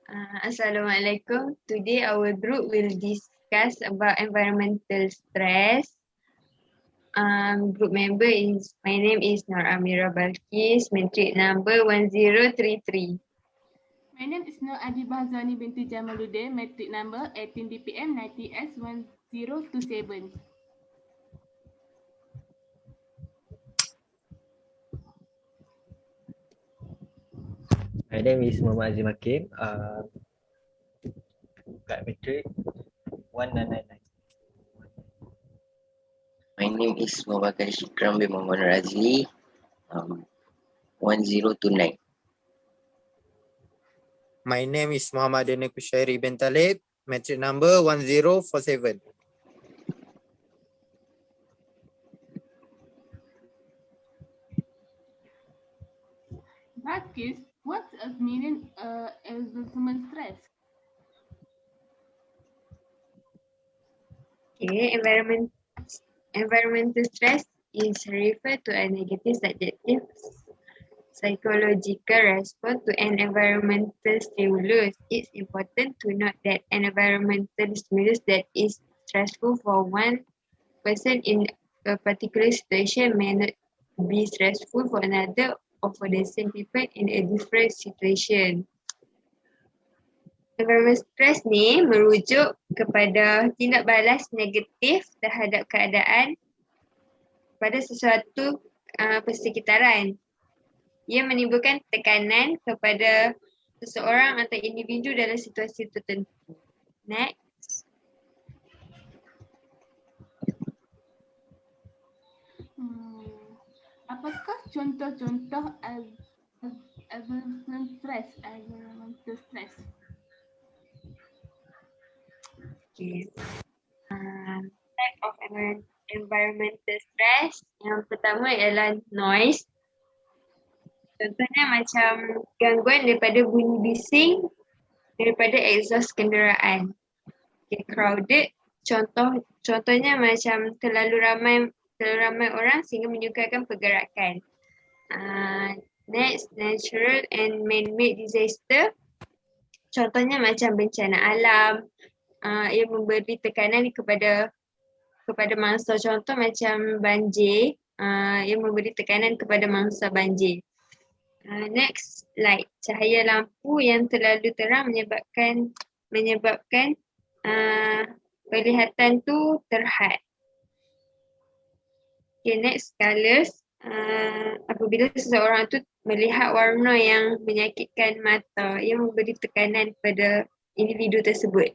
Assalamualaikum. Today our group will discuss about environmental stress. Group member is, my name is Nur Amira Balkis, matric number 1033. My name is Nur Adibah Zani binti Jamaluddin, matric number 18 DPM 90S 1027. My name is Muhammad Azim Hakim. Kat matric 1999. My name is Mubarak Shikram bin Muhammad Razli, 1029. My name is Muhammad Daniel Kushairi bin Talib, matric number 1047. Balkis, what's a million environmental stress? Okay, environmental stress is referred to a negative subjective psychological response to an environmental stimulus. It's important to note that an environmental stimulus that is stressful for one person in a particular situation may not be stressful for another or for the same people in a different situation. Environmental stress ni merujuk kepada tindak balas negatif terhadap keadaan pada sesuatu persekitaran. Ia menimbulkan tekanan kepada seseorang atau individu dalam situasi tertentu. Next. Apakah contoh-contoh environmental stress? Okay. Type of environmental stress. Yang pertama ialah noise. Contohnya macam gangguan daripada bunyi bising daripada exhaust kenderaan. Okay, crowded. Contohnya macam terlalu ramai orang sehingga menyukarkan pergerakan. Next, natural and man-made disaster. Contohnya macam bencana alam. Ia memberi tekanan kepada mangsa. Contoh macam banjir. Ia memberi tekanan kepada mangsa banjir. Next, light. Cahaya lampu yang terlalu terang menyebabkan penglihatan tu terhad. Okay, next, colors. Apabila seseorang tu melihat warna yang menyakitkan mata, ia memberi tekanan pada individu tersebut.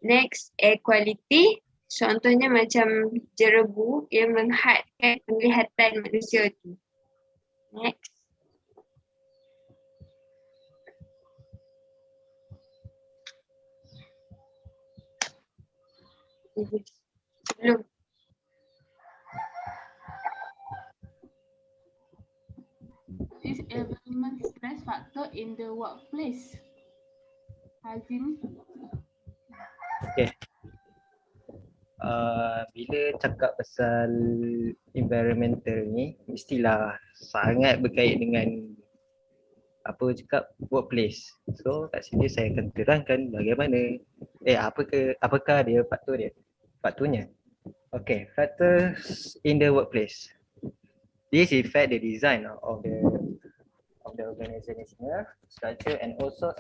Next, air quality. Contohnya macam jerebu, ia menghadkan penglihatan manusia tu. Next. Belum. Is environmental stress factor in the workplace? Hazim? Okay. Bila cakap pasal environmental ni, mestilah sangat berkait dengan workplace. So kat sini saya akan terangkan bagaimana apakah dia faktornya. Okay, factors in the workplace. This affect the design of the organizational structure and also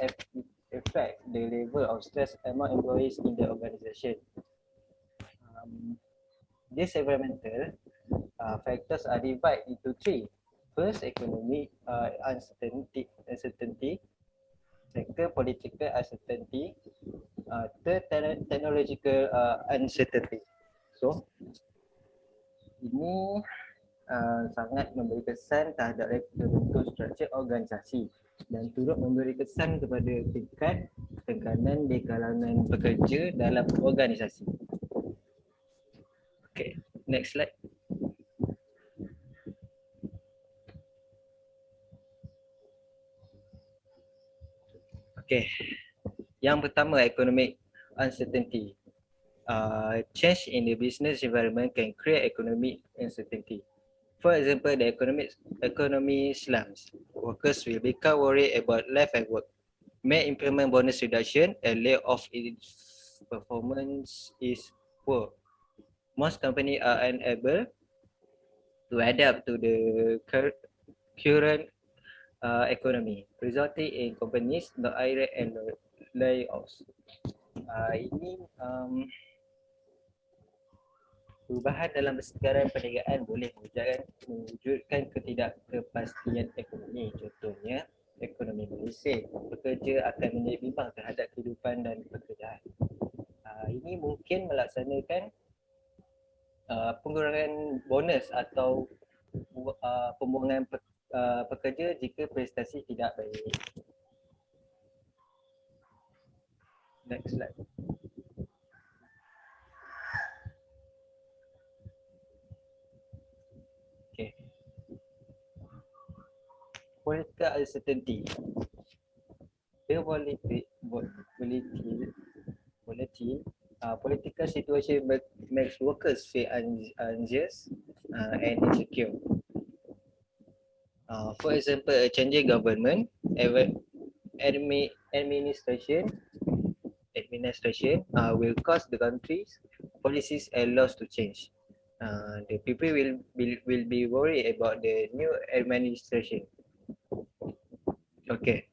affect the level of stress among employees in the organization. These environmental factors are divided into three. First, economic uncertainty. Second, political uncertainty. Third, technological uncertainty. So, ini sangat memberi kesan terhadap bentuk struktur organisasi dan turut memberi kesan kepada tingkat tekanan di kalangan pekerja dalam organisasi. Okay, next slide. Okay, yang pertama, economic uncertainty. Change in the business environment can create economic uncertainty. For example, the economy slumps. Workers will become worried about life at work. may implement bonus reduction and lay off its performance is poor. Most companies are unable to adapt to the current economy, resulting in companies not hiring and layoffs. Ini perubahan dalam persekitaran perniagaan boleh mewujudkan ketidakpastian ekonomi. Contohnya, ekonomi Malaysia, pekerja akan menjadi bimbang terhadap kehidupan dan pekerjaan. Ini mungkin melaksanakan pengurangan bonus atau pembuangan pekerja jika prestasi tidak baik. Next slide. Okay. Political uncertainty. The political situation makes workers feel anxious and insecure. For example, a changing government, administration will cause the country's policies and laws to change. The people will be worried about the new administration. Okay.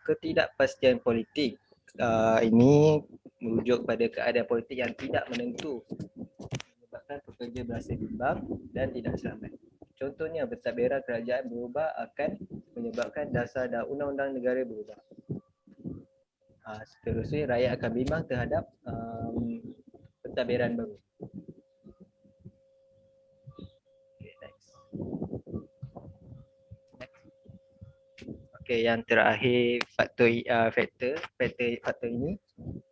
Ketidakpastian politik. Ini merujuk pada keadaan politik yang tidak menentu, menyebabkan pekerja berasa bimbang dan tidak selamat. Contohnya, pentadbiran kerajaan berubah akan menyebabkan dasar dan undang-undang negara berubah. Seterusnya, rakyat akan bimbang terhadap pentadbiran baru. Okay, next. Okay, yang terakhir faktor ini,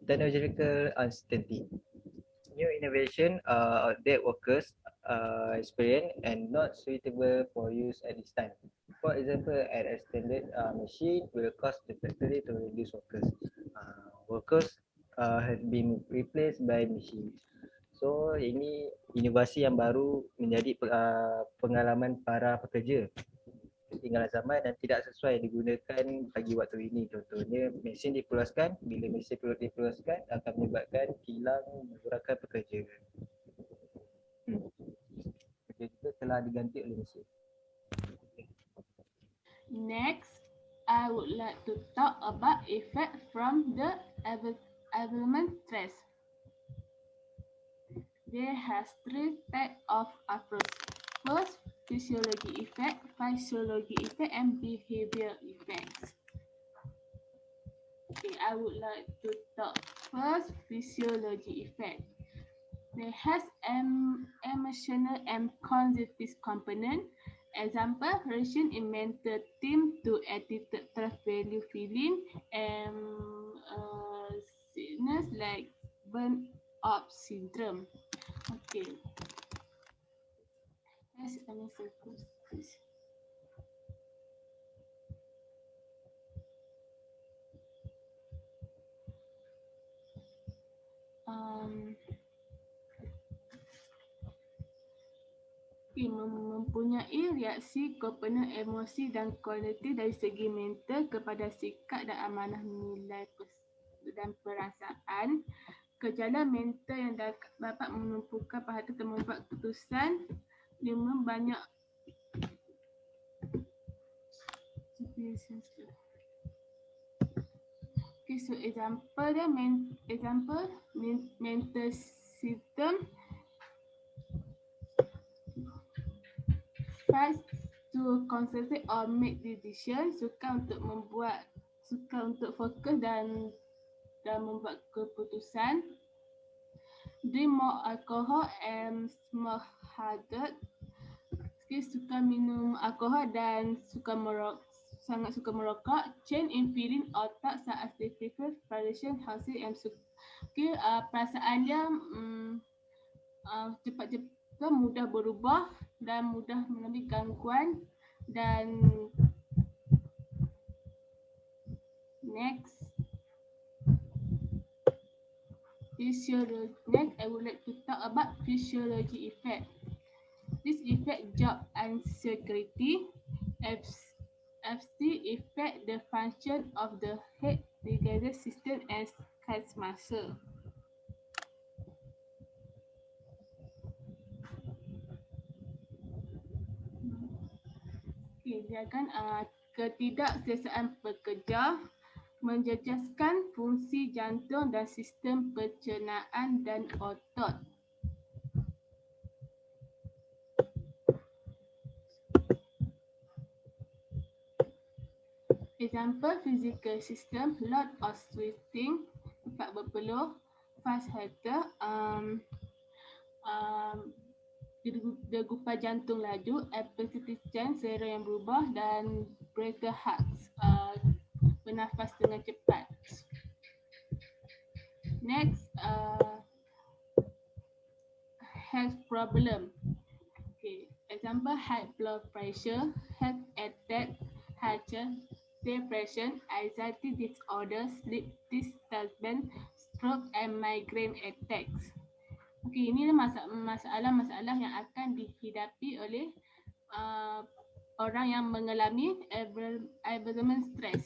technological uncertainty. New innovation outdated workers experience and not suitable for use at this time. For example, an extended machine will cause the factory to reduce workers. Workers have been replaced by machines. So ini inovasi yang baru menjadi pengalaman para pekerja. Ketinggalan zaman dan tidak sesuai digunakan bagi waktu ini. Contohnya, mesin dipulaskan. Bila mesin dipulaskan akan menyebabkan kilang mengurangkan pekerja. Pekerja itu telah diganti oleh mesin. Next, I would like to talk about effect from the environment stress. There has three types of approach. First, physiology effect, and behavior effects. Okay, I would like to talk first physiology effect. There has emotional and cognitive component. Example, relation in mental team to attitude, trust, value, feeling, and sickness like burnout syndrome. Okay. Yes, mempunyai reaksi komponen emosi dan kognitif dari segi mental kepada sikap dan amanah nilai dan perasaan. Gejala mental yang dapat menumpukan perhatian dan membuat keputusan. 5. Banyak okay, so example dia mental symptom. Fast to concentrate or make decision, suka untuk fokus dan membuat keputusan. Drink more alcohol and smoke harder. Suka minum alkohol dan sangat suka merokok. Change in feeling otak saat difficult variation housing and perasaan dia cepat-cepat mudah berubah dan mudah mengalami gangguan. Dan next, physiology. Next, I would like to talk about physiology effect. This effect job insecurity, FC affect the function of the head digestive system and calf muscle. Okay, dia akan ketidakselesaan pekerja menjejaskan fungsi jantung dan sistem pencernaan dan otot. Example physical system, load of sweating, tempat berpeluh, fast hearter, degupan jantung laju, epicity change, selera yang berubah, dan breather hearts, bernafas dengan cepat. Next, health problem. Okay, example high blood pressure, heart attack, depression, anxiety disorder, sleep disturbance, stroke, and migraine attacks. Okey, ini masalah-masalah yang akan dihadapi oleh orang yang mengalami abnormal stress.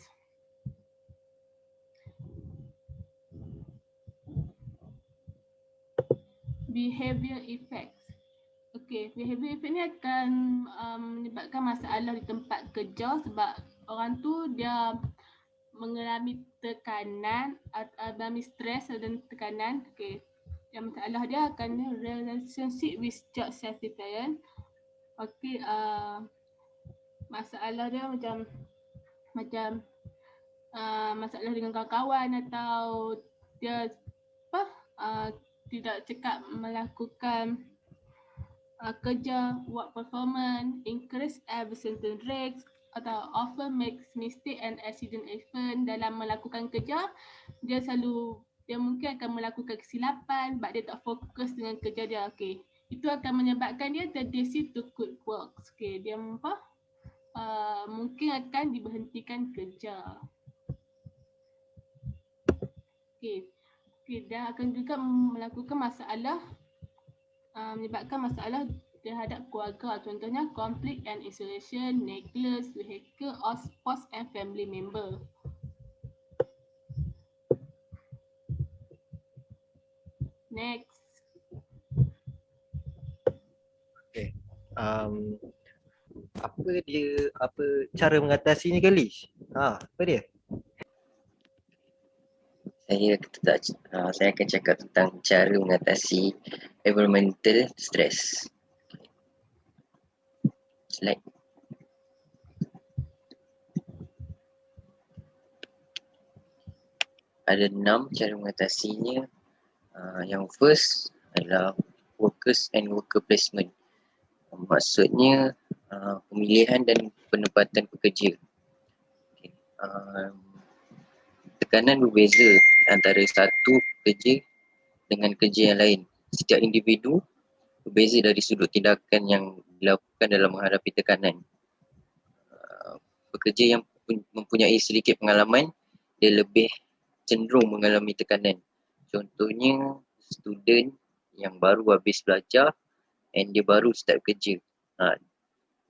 Behavior effects. Okey, behavior effect ni akan menyebabkan masalah di tempat kerja sebab orang tu dia mengalami tekanan, mengalami stres dan tekanan. Okey, yang masalah dia akan relationship with job satisfaction. Okey, masalah dia macam masalah dengan kawan-kawan atau dia tidak cekap melakukan kerja, work performance, increase absence rates atau often makes mistake and accident happen dalam melakukan kerja. Dia mungkin akan melakukan kesilapan sebab dia tak fokus dengan kerja dia. Okey, itu akan menyebabkan dia tendency to quit work. Okey, dia mungkin akan diberhentikan kerja. Okey, dia akan juga melakukan masalah, menyebabkan masalah terhadap keluarga, contohnya conflict and isolation, neglect, vehicle or spouse and family member. Next. Okay. Apa cara mengatasinya kali? Apa dia? Saya akan cakap tentang cara mengatasi environmental stress. Slide. Ada 6 cara mengatasinya. Yang first adalah workers and worker placement. Maksudnya pemilihan dan penempatan pekerja. Okay. Tekanan berbeza antara satu pekerja dengan kerja yang lain. Setiap individu berbeza dari sudut tindakan yang dilakukan dalam menghadapi tekanan. Pekerja yang mempunyai sedikit pengalaman, dia lebih cenderung mengalami tekanan. Contohnya, student yang baru habis belajar and dia baru start kerja.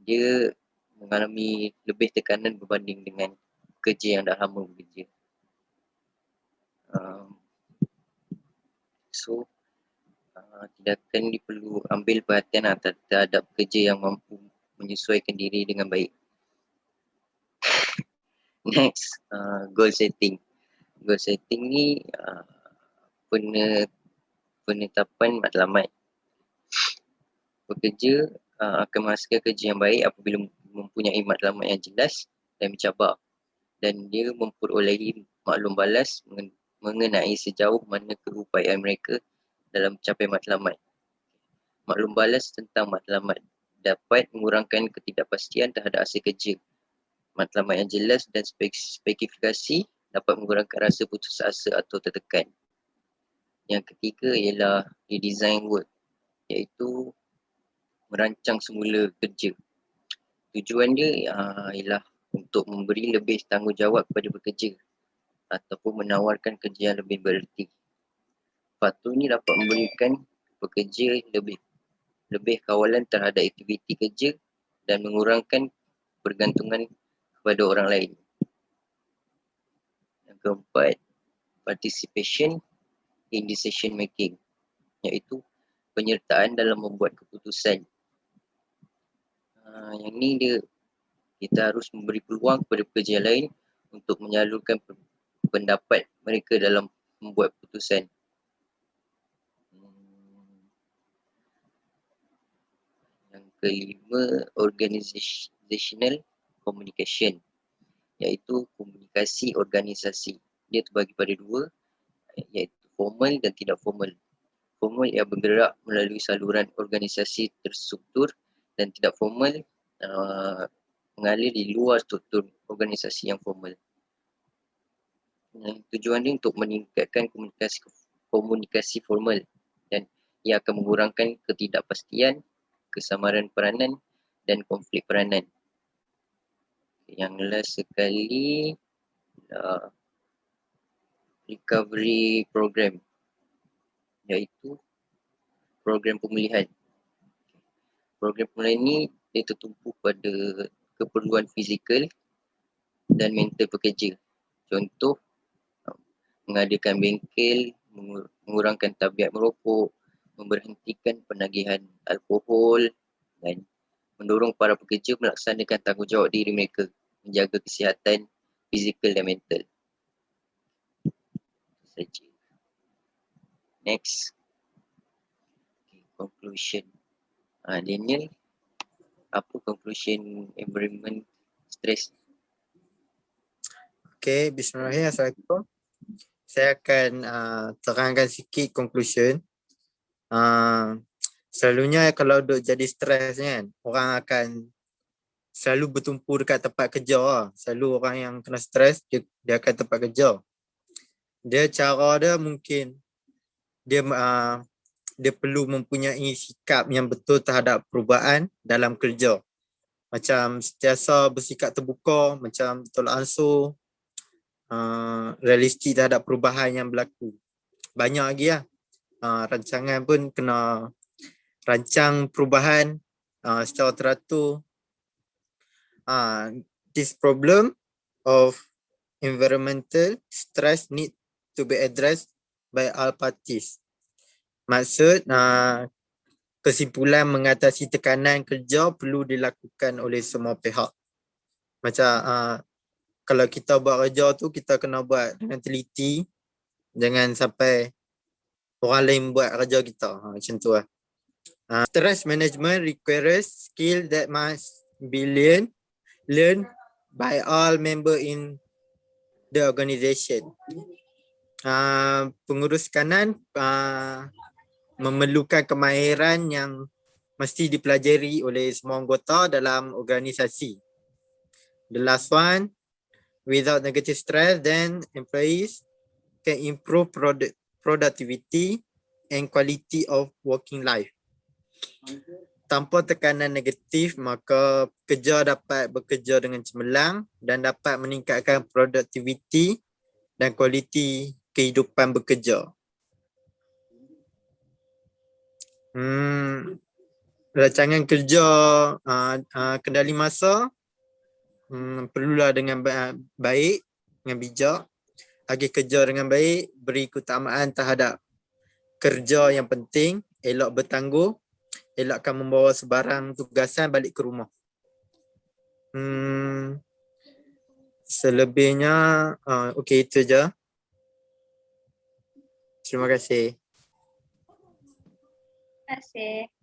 Dia mengalami lebih tekanan berbanding dengan kerja yang dah lama bekerja. Tindakan ni perlu ambil perhatian terhadap pekerja yang mampu menyesuaikan diri dengan baik. Next, goal setting. Goal setting ni penetapan matlamat. Pekerja akan menghasilkan kerja yang baik apabila mempunyai matlamat yang jelas dan mencabar, dan dia memperolehi maklum balas mengenai sejauh mana keupayaan mereka dalam mencapai matlamat. Maklum balas tentang matlamat dapat mengurangkan ketidakpastian terhadap hasil kerja. Matlamat yang jelas dan spesifikasi dapat mengurangkan rasa putus asa atau tertekan. Yang ketiga ialah redesign work, iaitu merancang semula kerja. Tujuan dia ialah untuk memberi lebih tanggungjawab kepada pekerja ataupun menawarkan kerja yang lebih bererti. Faktor ini dapat memberikan pekerja lebih kawalan terhadap aktiviti kerja dan mengurangkan pergantungan kepada orang lain. Yang keempat, participation in decision making, iaitu penyertaan dalam membuat keputusan. Yang ni kita harus memberi peluang kepada pekerja lain untuk menyalurkan pendapat mereka dalam membuat keputusan. Yang kelima, organizational communication, iaitu komunikasi organisasi. Dia terbagi pada dua, iaitu formal dan tidak formal. Formal ia bergerak melalui saluran organisasi terstruktur dan tidak formal mengalir di luar struktur organisasi yang formal. Tujuan dia untuk meningkatkan komunikasi formal dan ia akan mengurangkan ketidakpastian, kesamaran peranan dan konflik peranan. Yang last sekali, recovery program, iaitu program pemulihan. Program pemulihan ini dia tertumpu pada keperluan fizikal dan mental pekerja. Contoh, mengadakan bengkel, mengurangkan tabiat merokok, memberhentikan penagihan alkohol dan mendorong para pekerja melaksanakan tanggungjawab diri mereka, menjaga kesihatan fizikal dan mental. Saja. Next. Okay, conclusion. Daniel, apa conclusion environment stress? Okay, bismillahirrahmanirrahim. Assalamualaikum. Saya akan terangkan sikit conclusion. Selalunya kalau duk jadi stres kan, orang akan selalu bertumpu dekat tempat kerja lah. Selalu orang yang kena stres, dia akan tempat kerja. Dia cara dia mungkin dia perlu mempunyai sikap yang betul terhadap perubahan dalam kerja. Macam sentiasa bersikap terbuka, macam tolak ansur, realistik terhadap perubahan yang berlaku. Banyak lagi lah. Rancangan pun kena rancang perubahan secara teratur. This problem of environmental stress need to be addressed by all parties. Maksud kesimpulan mengatasi tekanan kerja perlu dilakukan oleh semua pihak. Macam kalau kita buat kerja tu, kita kena buat dengan teliti. Jangan sampai orang lain buat kerja kita. Macam tu lah. Stress management requires skill that must be learned by all member in the organisation. Pengurus kanan memerlukan kemahiran yang mesti dipelajari oleh semua anggota dalam organisasi. The last one, without negative stress, then employees can improve productivity and quality of working life. Tanpa tekanan negatif, maka pekerja dapat bekerja dengan cemerlang dan dapat meningkatkan produktiviti dan kualiti kehidupan bekerja. Rancangan kerja kendali masa perlulah dengan baik, dengan bijak. Agar kerja dengan baik, beri keutamaan terhadap kerja yang penting, elok bertangguh, elakkan membawa sebarang tugasan balik ke rumah. Selebihnya, okey, itu je. Terima kasih. Terima kasih.